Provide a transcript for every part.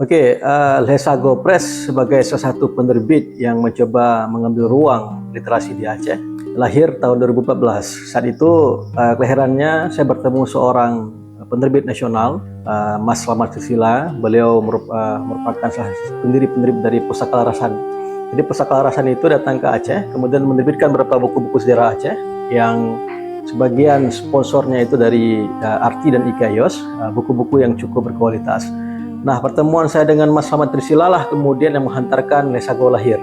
Oke, Lesago Press sebagai salah satu penerbit yang mencoba mengambil ruang literasi di Aceh, lahir tahun 2014. Saat itu kelahirannya saya bertemu seorang penerbit nasional, Mas Slamet Susila. Beliau merupakan salah satu pendiri-penerbit dari Pusaka Larasan. Jadi Pusaka Larasan itu datang ke Aceh, kemudian menerbitkan beberapa buku-buku sejarah Aceh yang sebagian sponsornya itu dari Arti dan Ikayos, buku-buku yang cukup berkualitas. Nah, pertemuan saya dengan Mas Slamet Trisila lah kemudian yang menghantarkan Lesago lahir.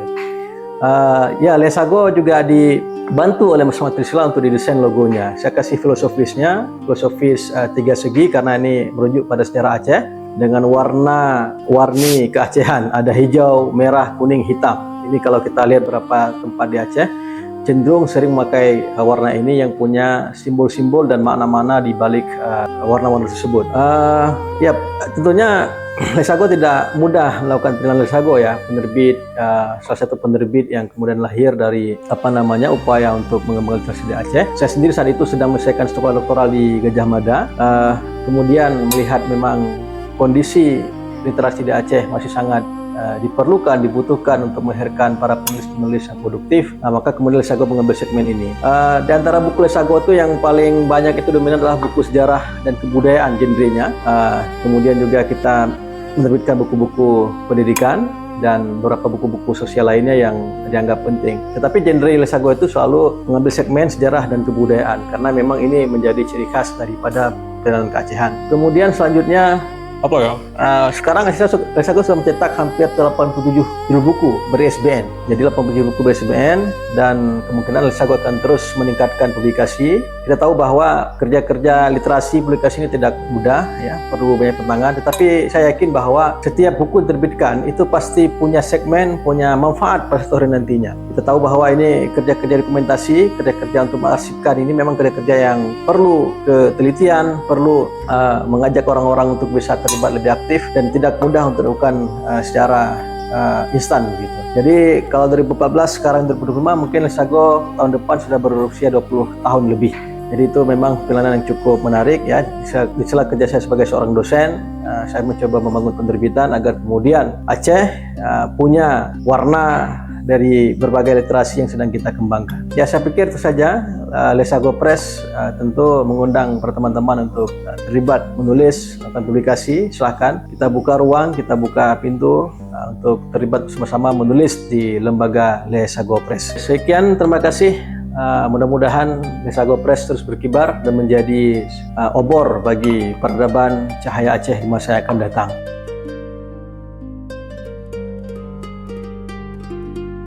Lesago juga dibantu oleh Mas Slamet Trisila untuk didesain logonya. Saya kasih filosofis 3 segi karena ini merujuk pada sejarah Aceh dengan warni keacehan, ada hijau, merah, kuning, hitam. Ini kalau kita lihat beberapa tempat di Aceh cenderung sering memakai warna ini yang punya simbol-simbol dan makna-makna di balik warna-warna tersebut. Tentunya Lesago tidak mudah melakukan penilaian Lesago ya, penerbit salah satu penerbit yang kemudian lahir dari upaya untuk mengembangkan literasi di Aceh. Saya sendiri saat itu sedang menyelesaikan studi doktoral di Gajah Mada, kemudian melihat memang kondisi literasi di Aceh masih sangat dibutuhkan untuk melahirkan para penulis-penulis yang produktif. Maka kemudian Lesago mengambil segmen ini. Di antara buku Lesago itu yang paling banyak itu dominan adalah buku sejarah dan kebudayaan genrenya. Kemudian juga kita menerbitkan buku-buku pendidikan dan beberapa buku-buku sosial lainnya yang dianggap penting. Tetapi genre Lesago itu selalu mengambil segmen sejarah dan kebudayaan karena memang ini menjadi ciri khas daripada penilaian keacehan. Kemudian selanjutnya sekarang Lesago sudah mencetak hampir 87 judul buku ber-ISBN. Jadi 87 buku ber-ISBN dan kemungkinan Lesago akan terus meningkatkan publikasi. Kita tahu bahwa kerja-kerja literasi publikasi ini tidak mudah ya, perlu banyak tantangan. Tetapi saya yakin bahwa setiap buku yang diterbitkan itu pasti punya segmen, punya manfaat pada suatu hari nantinya. Kita tahu bahwa ini kerja-kerja dokumentasi, kerja-kerja untuk mengarsipkan ini memang kerja-kerja yang perlu ketelitian, perlu mengajak orang-orang untuk bisa terlibat lebih aktif dan tidak mudah untuk dilakukan secara instan gitu. Jadi kalau 2014 sekarang 2025 mungkin Lesago tahun depan sudah berusia 20 tahun lebih. Jadi itu memang pilihan yang cukup menarik ya. Di sela kerja saya sebagai seorang dosen, saya mencoba membangun penerbitan agar kemudian Aceh punya warna dari berbagai literasi yang sedang kita kembangkan. Ya, saya pikir itu saja. Lesago Press tentu mengundang para teman-teman untuk terlibat menulis atau publikasi. Silahkan kita buka ruang, kita buka pintu untuk terlibat bersama-sama menulis di lembaga Lesago Press. Sekian, terima kasih. Mudah-mudahan Lesago Press terus berkibar dan menjadi obor bagi peradaban cahaya Aceh di masa yang akan datang.